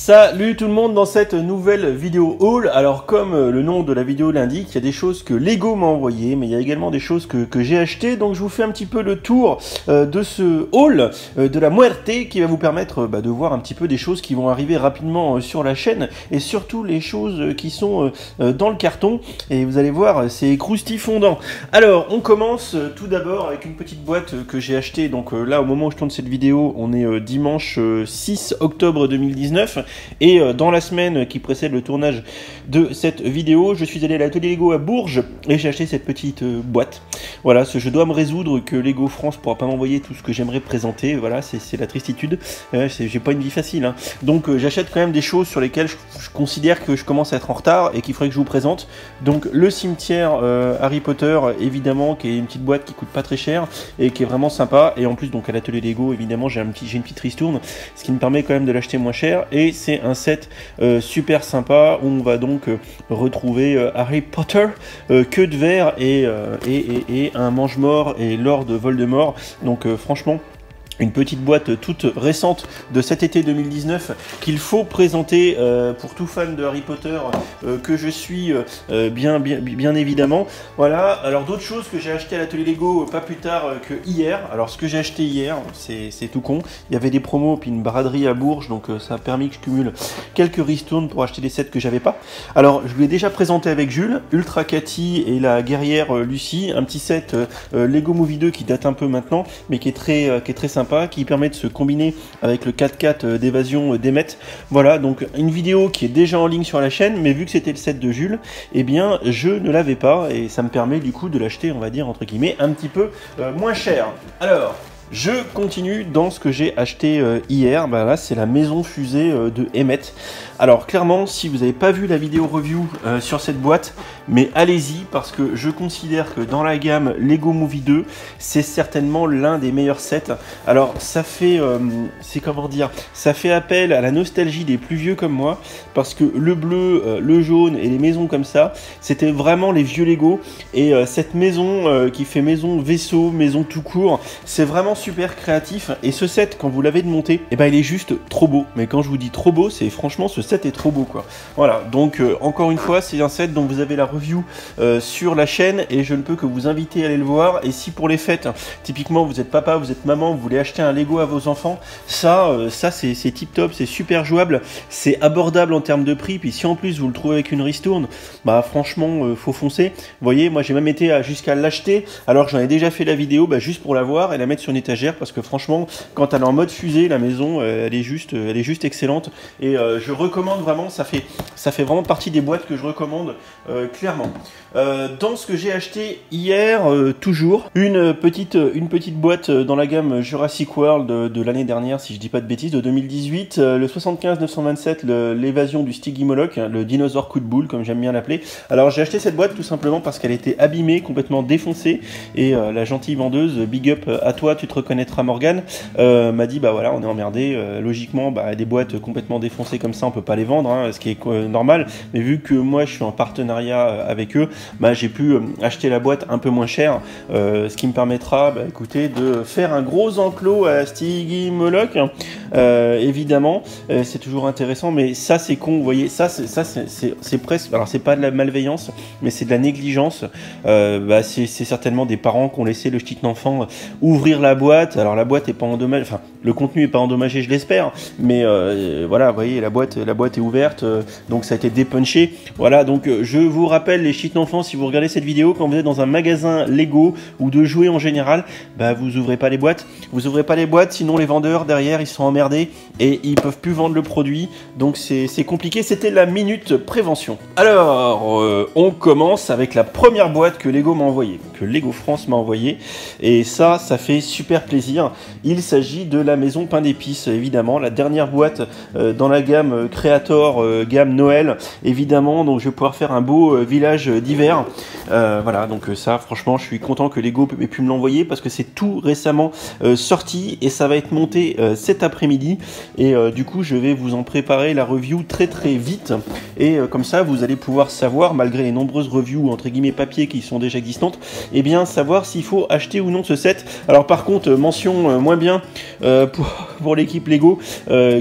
Salut tout le monde dans cette nouvelle vidéo haul. Alors comme le nom de la vidéo l'indique, il y a des choses que Lego m'a envoyées, mais il y a également des choses que j'ai achetées. Donc je vous fais un petit peu le tour de ce haul de la Muerte qui va vous permettre de voir un petit peu des choses qui vont arriver rapidement sur la chaîne et surtout les choses qui sont dans le carton. Et vous allez voir, c'est croustifondant. Alors on commence tout d'abord avec une petite boîte que j'ai achetée. Donc là au moment où je tourne cette vidéo, on est dimanche 6 octobre 2019. Et dans la semaine qui précède le tournage de cette vidéo, je suis allé à l'atelier Lego à Bourges et j'ai acheté cette petite boîte. Voilà, je dois me résoudre que Lego France pourra pas m'envoyer tout ce que j'aimerais présenter. Voilà, c'est la tristitude. J'ai pas une vie facile, hein. Donc j'achète quand même des choses sur lesquelles je considère que je commence à être en retard et qu'il faudrait que je vous présente. Donc le cimetière Harry Potter, évidemment, qui est une petite boîte qui coûte pas très cher et qui est vraiment sympa. Et en plus, donc à l'atelier Lego, évidemment, j'ai une petite ristourne, ce qui me permet quand même de l'acheter moins cher. Et c'est un set super sympa où on va donc retrouver Harry Potter, queue de verre et un mange-mort et Lord Voldemort. Donc franchement, une petite boîte toute récente de cet été 2019 qu'il faut présenter pour tout fan de Harry Potter que je suis bien évidemment. Voilà, alors d'autres choses que j'ai acheté à l'atelier Lego pas plus tard que hier. Alors ce que j'ai acheté hier, c'est tout con. Il y avait des promos puis une braderie à Bourges, donc ça a permis que je cumule quelques ristournes pour acheter des sets que j'avais pas. Alors je vous l'ai déjà présenté avec Jules, Ultra Cathy et la guerrière Lucie, un petit set Lego Movie 2 qui date un peu maintenant, mais qui est très sympa, qui permet de se combiner avec le 4x4 d'évasion d'Emmet. Voilà, donc une vidéo qui est déjà en ligne sur la chaîne, mais vu que c'était le set de Jules, eh bien je ne l'avais pas et ça me permet du coup de l'acheter, on va dire entre guillemets, un petit peu moins cher. Alors je continue dans ce que j'ai acheté hier. Là c'est la maison fusée de Emmet. Alors clairement, si vous n'avez pas vu la vidéo review sur cette boîte, mais allez-y parce que je considère que dans la gamme Lego Movie 2, c'est certainement l'un des meilleurs sets. Alors ça fait, ça fait appel à la nostalgie des plus vieux comme moi, parce que le bleu, le jaune et les maisons comme ça, c'était vraiment les vieux Lego. Et cette maison qui fait maison vaisseau, maison tout court, c'est vraiment super créatif. Et ce set, quand vous l'avez démonté, il est juste trop beau. Mais quand je vous dis trop beau, c'est franchement ce set est trop beau quoi. Voilà, donc encore une fois, c'est un set dont vous avez la review sur la chaîne et je ne peux que vous inviter à aller le voir. Et si pour les fêtes, typiquement vous êtes papa, vous êtes maman, vous voulez acheter un Lego à vos enfants, ça c'est tip top, c'est super jouable, c'est abordable en termes de prix. Puis si en plus vous le trouvez avec une ristourne, franchement faut foncer. Vous voyez, moi j'ai même été jusqu'à l'acheter alors que j'en ai déjà fait la vidéo juste pour la voir et la mettre sur une étagère, parce que franchement quand elle est en mode fusée, la maison elle est juste excellente. Et je recommande vraiment, ça fait vraiment partie des boîtes que je recommande clairement. Dans ce que j'ai acheté hier, toujours une petite boîte dans la gamme Jurassic World de l'année dernière, si je dis pas de bêtises, de 2018, le 75-927, l'évasion du Stygimoloch, le dinosaure coup de boule comme j'aime bien l'appeler. Alors j'ai acheté cette boîte tout simplement parce qu'elle était abîmée, complètement défoncée, et la gentille vendeuse, big up à toi, tu te reconnaîtras Morgane, m'a dit voilà, on est emmerdé, logiquement des boîtes complètement défoncées comme ça on peut pas les vendre, hein, ce qui est normal, mais vu que moi je suis en partenariat avec eux, j'ai pu acheter la boîte un peu moins cher, ce qui me permettra écoutez, de faire un gros enclos à Stygimoloch, évidemment, c'est toujours intéressant, mais ça c'est con, vous voyez, ça c'est presque, alors c'est pas de la malveillance, mais c'est de la négligence. C'est certainement des parents qui ont laissé le petit enfant ouvrir la boîte. Alors la boîte est pas endommagée, enfin le contenu est pas endommagé, je l'espère, mais voilà, vous voyez, la boîte est ouverte, donc ça a été dépunché. Voilà, donc je vous rappelle les chites enfants, si vous regardez cette vidéo, quand vous êtes dans un magasin Lego ou de jouets en général, vous ouvrez pas les boîtes, sinon les vendeurs derrière ils sont emmerdés et ils peuvent plus vendre le produit, donc c'est compliqué. C'était la minute prévention. Alors on commence avec la première boîte que Lego m'a envoyée, que Lego France m'a envoyée, et ça fait super plaisir. Il s'agit de la maison Pain d'épices, évidemment, la dernière boîte dans la gamme Creator, gamme Noël, évidemment, donc je vais pouvoir faire un beau village d'hiver. Voilà, donc ça franchement je suis content que Lego ait pu me l'envoyer parce que c'est tout récemment sorti et ça va être monté cet après-midi, et du coup je vais vous en préparer la review très vite, et comme ça vous allez pouvoir savoir, malgré les nombreuses reviews entre guillemets papier qui sont déjà existantes, et bien savoir s'il faut acheter ou non ce set. Alors par contre, mention moins bien, pour l'équipe Lego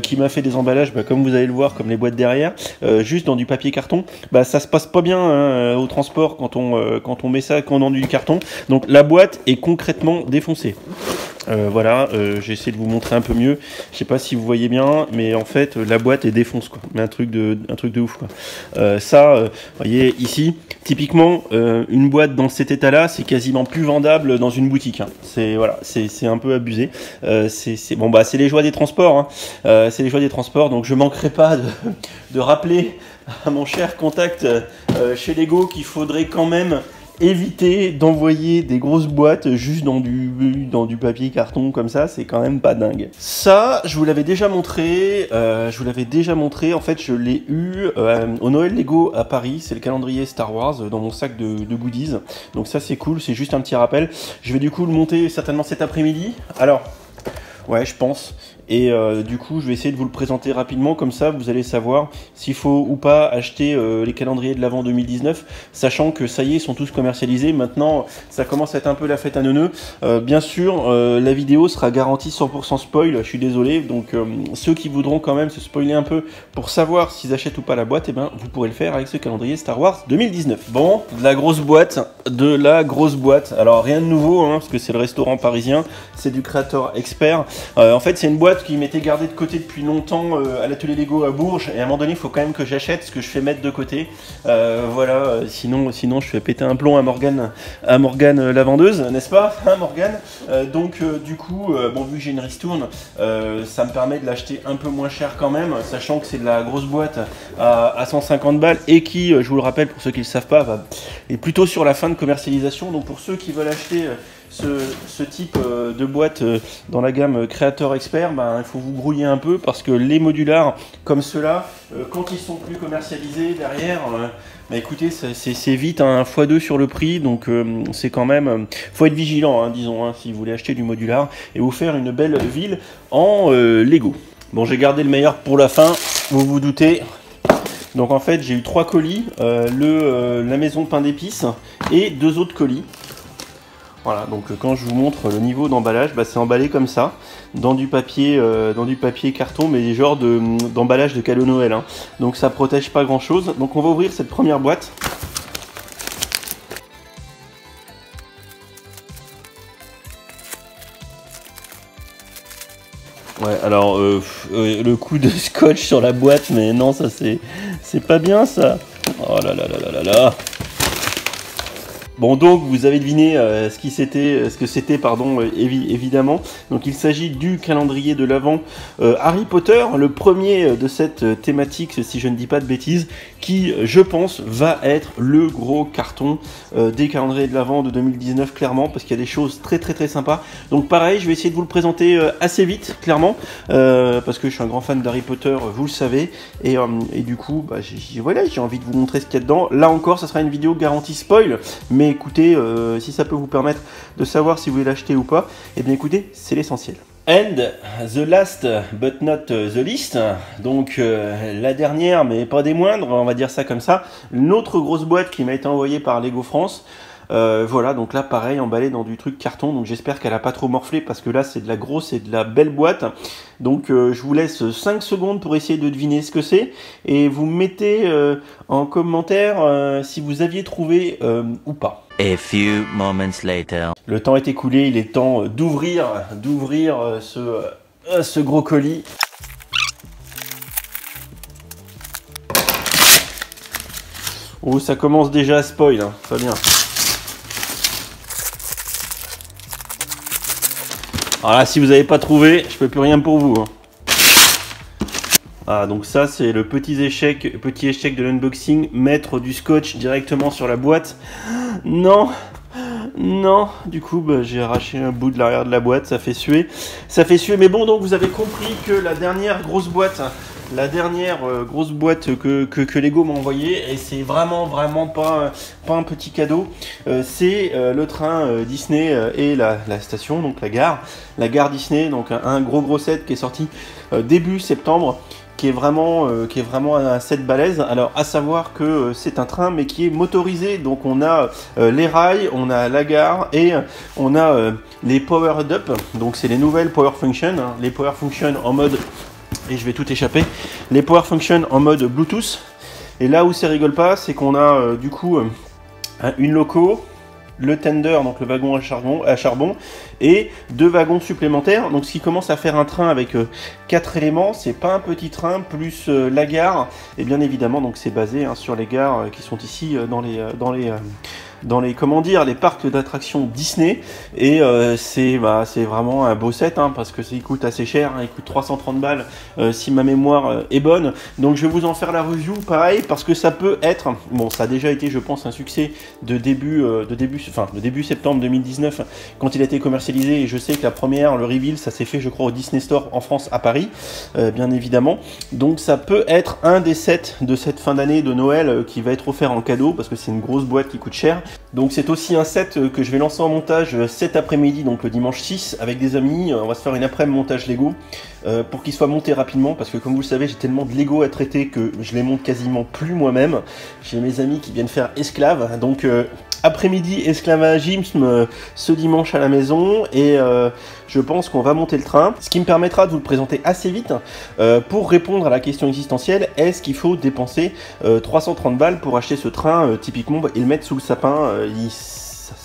qui m'a fait des emballages, comme vous allez le voir, comme les boîtes derrière, juste dans du papier carton. Ça se passe pas bien hein, au transport quand on met ça dans du carton. Donc la boîte est concrètement défoncée. Voilà, j'ai essayé de vous montrer un peu mieux. Je sais pas si vous voyez bien, mais en fait la boîte est défonce quoi. Mais un truc de ouf quoi. Vous voyez ici, typiquement une boîte dans cet état-là, c'est quasiment plus vendable dans une boutique. Hein. C'est voilà, c'est un peu abusé. C'est les joies des transports. Hein. C'est les joies des transports. Donc je manquerai pas de rappeler à mon cher contact chez Lego qu'il faudrait quand même éviter d'envoyer des grosses boîtes juste dans du papier carton comme ça, c'est quand même pas dingue. Ça, je vous l'avais déjà montré, en fait je l'ai eu au Noël Lego à Paris, c'est le calendrier Star Wars dans mon sac de goodies, donc ça c'est cool, c'est juste un petit rappel. Je vais du coup le monter certainement cet après-midi, alors ouais je pense. Et du coup, je vais essayer de vous le présenter rapidement, comme ça vous allez savoir s'il faut ou pas acheter les calendriers de l'Avent 2019, sachant que ça y est, ils sont tous commercialisés. Maintenant, ça commence à être un peu la fête à neuneux. Bien sûr, la vidéo sera garantie 100% spoil, je suis désolé. Donc, ceux qui voudront quand même se spoiler un peu pour savoir s'ils achètent ou pas la boîte, eh ben, vous pourrez le faire avec ce calendrier Star Wars 2019. Bon, de la grosse boîte. Alors, rien de nouveau, hein, parce que c'est le restaurant parisien, c'est du Creator Expert. En fait, c'est une boîte qui m'était gardé de côté depuis longtemps à l'atelier Lego à Bourges, et à un moment donné il faut quand même que j'achète ce que je fais mettre de côté, voilà, sinon je fais péter un plomb à Morgane la vendeuse, n'est-ce pas hein, Morgane. Du coup vu que j'ai une ristourne, ça me permet de l'acheter un peu moins cher quand même, sachant que c'est de la grosse boîte à 150 balles et qui, je vous le rappelle pour ceux qui ne le savent pas, est plutôt sur la fin de commercialisation. Donc pour ceux qui veulent acheter ce type de boîte dans la gamme Creator Expert, il faut vous brouiller un peu parce que les modulars comme ceux-là, quand ils sont plus commercialisés derrière, écoutez, c'est vite un x2 sur le prix, donc c'est quand même, faut être vigilant, hein, disons, hein, si vous voulez acheter du modular et vous faire une belle ville en Lego. Bon, j'ai gardé le meilleur pour la fin, vous vous doutez. Donc en fait, j'ai eu 3 colis, la maison pain d'épices et 2 autres colis. Voilà, donc quand je vous montre le niveau d'emballage, c'est emballé comme ça, dans du papier carton, mais genre d'emballage de cadeau Noël. Hein. Donc ça protège pas grand chose. Donc on va ouvrir cette première boîte. Ouais, alors le coup de scotch sur la boîte, mais non, ça c'est pas bien ça. Oh là là là là là là. Bon, donc vous avez deviné ce que c'était, évidemment. Donc il s'agit du calendrier de l'Avent Harry Potter, le premier de cette thématique, si je ne dis pas de bêtises, qui, je pense, va être le gros carton des calendriers de l'Avent de 2019, clairement, parce qu'il y a des choses très très très sympas. Donc pareil, je vais essayer de vous le présenter assez vite, clairement, parce que je suis un grand fan d'Harry Potter, vous le savez, et du coup, j'ai envie de vous montrer ce qu'il y a dedans. Là encore, ça sera une vidéo garantie spoil, mais écoutez, si ça peut vous permettre de savoir si vous voulez l'acheter ou pas, et bien écoutez, c'est l'essentiel. And the last but not the least, donc la dernière mais pas des moindres, on va dire ça comme ça, une autre grosse boîte qui m'a été envoyée par Lego France. Voilà, donc là pareil, emballé dans du truc carton, donc j'espère qu'elle a pas trop morflé parce que là c'est de la grosse et de la belle boîte. Donc je vous laisse 5 secondes pour essayer de deviner ce que c'est et vous mettez en commentaire si vous aviez trouvé ou pas. A few moments later. Le temps est écoulé, il est temps d'ouvrir ce gros colis. Oh, ça commence déjà à spoil, hein. Pas bien. Alors là, si vous n'avez pas trouvé, je peux plus rien pour vous. Hein. Ah, donc ça, c'est le petit échec de l'unboxing, mettre du scotch directement sur la boîte. Non, non, du coup, j'ai arraché un bout de l'arrière de la boîte, ça fait suer. Mais bon, donc vous avez compris que la dernière grosse boîte que Lego m'a envoyée, et c'est vraiment pas un petit cadeau, c'est le train Disney et la station, donc la gare Disney, donc un gros set qui est sorti début septembre, qui est vraiment un set balèze. Alors à savoir que c'est un train mais qui est motorisé, donc on a les rails, on a la gare et on a les powered up, donc c'est les nouvelles power function, hein, les power function en mode, et je vais tout échapper, les power function en mode Bluetooth. Et là où ça rigole pas, c'est qu'on a du coup une loco, le tender, donc le wagon à charbon, et 2 wagons supplémentaires. Donc ce qui commence à faire un train avec 4 éléments, c'est pas un petit train, plus la gare, et bien évidemment donc c'est basé sur les gares qui sont ici dans les comment dire, les parcs d'attractions Disney. Et c'est vraiment un beau set, hein, parce que il coûte assez cher, hein, il coûte 330 balles si ma mémoire est bonne. Donc je vais vous en faire la review pareil, parce que ça peut être, bon, ça a déjà été je pense un succès de début septembre 2019 quand il a été commercialisé, et je sais que la première, le reveal, ça s'est fait je crois au Disney Store en France à Paris, bien évidemment. Donc ça peut être un des sets de cette fin d'année de Noël qui va être offert en cadeau, parce que c'est une grosse boîte qui coûte cher. Donc c'est aussi un set que je vais lancer en montage cet après-midi, donc le dimanche 6, avec des amis. On va se faire une après-midi montage Lego pour qu'il soit monté rapidement, parce que comme vous le savez, j'ai tellement de Lego à traiter que je les monte quasiment plus moi-même. J'ai mes amis qui viennent faire esclave, donc après-midi esclavagisme ce dimanche à la maison, et je pense qu'on va monter le train, ce qui me permettra de vous le présenter assez vite pour répondre à la question existentielle: est-ce qu'il faut dépenser 330 balles pour acheter ce train typiquement et le mettre sous le sapin?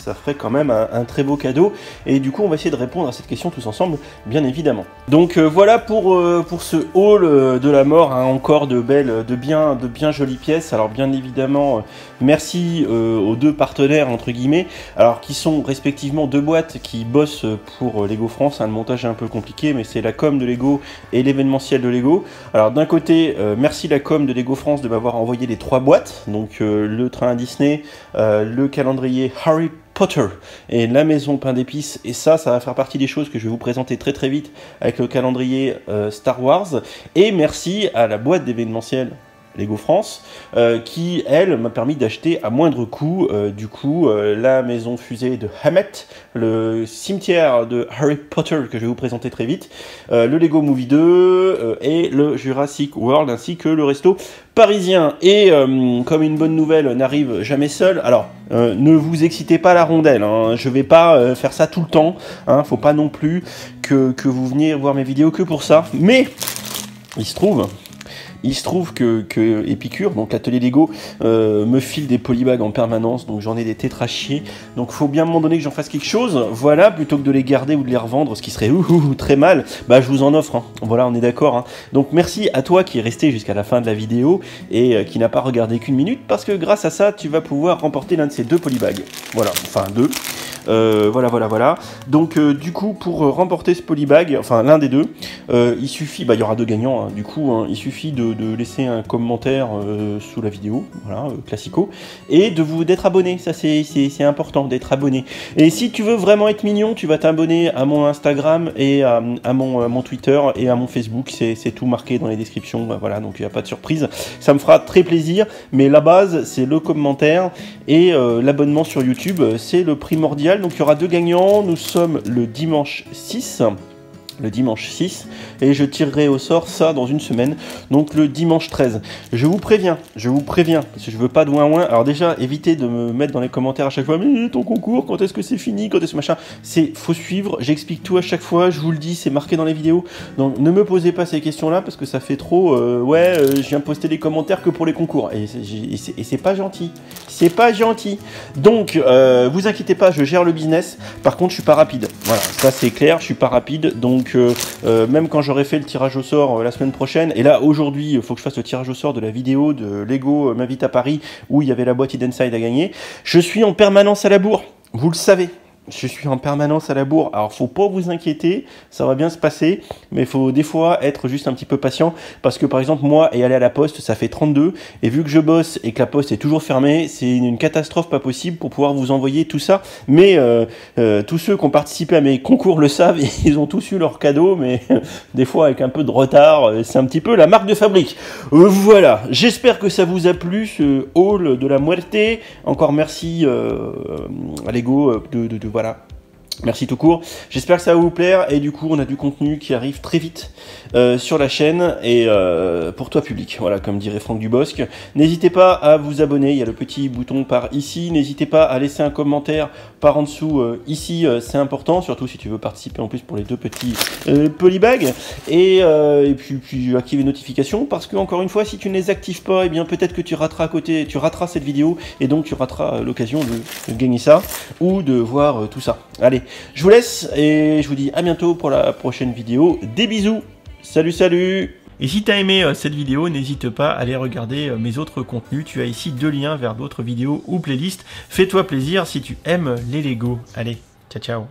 Ça ferait quand même un très beau cadeau, et du coup on va essayer de répondre à cette question tous ensemble, bien évidemment. Donc voilà pour ce haul de la mort, hein, encore de bien jolies pièces. Alors bien évidemment merci aux 2 partenaires entre guillemets, alors qui sont respectivement 2 boîtes qui bossent pour Lego France, hein. Le montage est un peu compliqué, mais c'est la com de Lego et l'événementiel de Lego. Alors d'un côté merci la com de Lego France de m'avoir envoyé les 3 boîtes, donc le train Disney, le calendrier Harry Potter et la maison pain d'épices, et ça va faire partie des choses que je vais vous présenter très très vite avec le calendrier Star Wars. Et merci à la boîte d'événementiel Lego France qui elle m'a permis d'acheter à moindre coût la maison fusée de Hammett, le cimetière de Harry Potter que je vais vous présenter très vite, le Lego Movie 2 et le Jurassic World, ainsi que le resto parisien. Et comme une bonne nouvelle n'arrive jamais seule, alors ne vous excitez pas à la rondelle, hein, je vais pas faire ça tout le temps, hein, faut pas non plus que vous veniez voir mes vidéos que pour ça, mais il se trouve que Épicure, donc l'atelier Lego, me file des polybags en permanence, donc j'en ai des tétras chiés, donc faut bien à un moment donné que j'en fasse quelque chose, voilà, plutôt que de les garder ou de les revendre, ce qui serait très mal, bah je vous en offre, hein. Voilà, on est d'accord, hein. Donc merci à toi qui est resté jusqu'à la fin de la vidéo et qui n'a pas regardé qu'1 minute, parce que grâce à ça, tu vas pouvoir remporter l'un de ces 2 polybags, voilà, enfin 2. Voilà. Donc du coup, pour remporter ce polybag, enfin l'un des 2, il suffit, il y aura 2 gagnants, hein, du coup, hein, il suffit de laisser un commentaire sous la vidéo, voilà, classico, et d'être abonné. Ça c'est important d'être abonné. Et si tu veux vraiment être mignon, tu vas t'abonner à mon Instagram et à mon Twitter et à mon Facebook. C'est tout marqué dans les descriptions. Voilà, donc il n'y a pas de surprise. Ça me fera très plaisir. Mais la base, c'est le commentaire et l'abonnement sur YouTube. C'est le primordial. Donc il y aura 2 gagnants. Nous sommes le dimanche 6. Et je tirerai au sort ça dans une semaine, donc le dimanche 13. Je vous préviens, parce que je veux pas de ouin-ouin. Alors déjà, évitez de me mettre dans les commentaires à chaque fois, mais ton concours, quand est-ce que c'est fini, quand est-ce que machin. Faut suivre, j'explique tout à chaque fois, je vous le dis, c'est marqué dans les vidéos. Donc ne me posez pas ces questions-là, parce que ça fait trop, je viens poster les commentaires que pour les concours. Et c'est pas gentil. C'est pas gentil. Donc, vous inquiétez pas, je gère le business. Par contre, je suis pas rapide. Voilà, ça c'est clair, je suis pas rapide. Donc, même quand j'aurai fait le tirage au sort la semaine prochaine, et là aujourd'hui il faut que je fasse le tirage au sort de la vidéo de Lego m'invite à Paris où il y avait la boîte Hidden Side à gagner, je suis en permanence à la bourre, vous le savez. Je suis en permanence à la bourre, alors faut pas vous inquiéter, ça va bien se passer, mais il faut des fois être juste un petit peu patient, parce que par exemple moi et aller à la poste ça fait 32, et vu que je bosse et que la poste est toujours fermée, c'est une catastrophe pas possible pour pouvoir vous envoyer tout ça, mais tous ceux qui ont participé à mes concours le savent, et ils ont tous eu leur cadeau, mais des fois avec un peu de retard, c'est un petit peu la marque de fabrique. Voilà, j'espère que ça vous a plu ce haul de la muerte, encore merci à Lego voilà, Merci tout court. J'espère que ça va vous plaire et du coup on a du contenu qui arrive très vite sur la chaîne et pour toi public. Voilà, comme dirait Franck Dubosc. N'hésitez pas à vous abonner. Il y a le petit bouton par ici. N'hésitez pas à laisser un commentaire par en dessous ici. C'est important, surtout si tu veux participer en plus pour les deux petits polybags et puis activer les notifications parce que encore une fois, si tu ne les actives pas, et bien peut-être que tu rateras cette vidéo et donc tu rateras l'occasion de gagner ça ou de voir tout ça. Allez, je vous laisse et je vous dis à bientôt pour la prochaine vidéo. Des bisous, salut salut. Et si tu as aimé cette vidéo, n'hésite pas à aller regarder mes autres contenus. Tu as ici 2 liens vers d'autres vidéos ou playlists. Fais-toi plaisir si tu aimes les Lego. Allez, ciao ciao.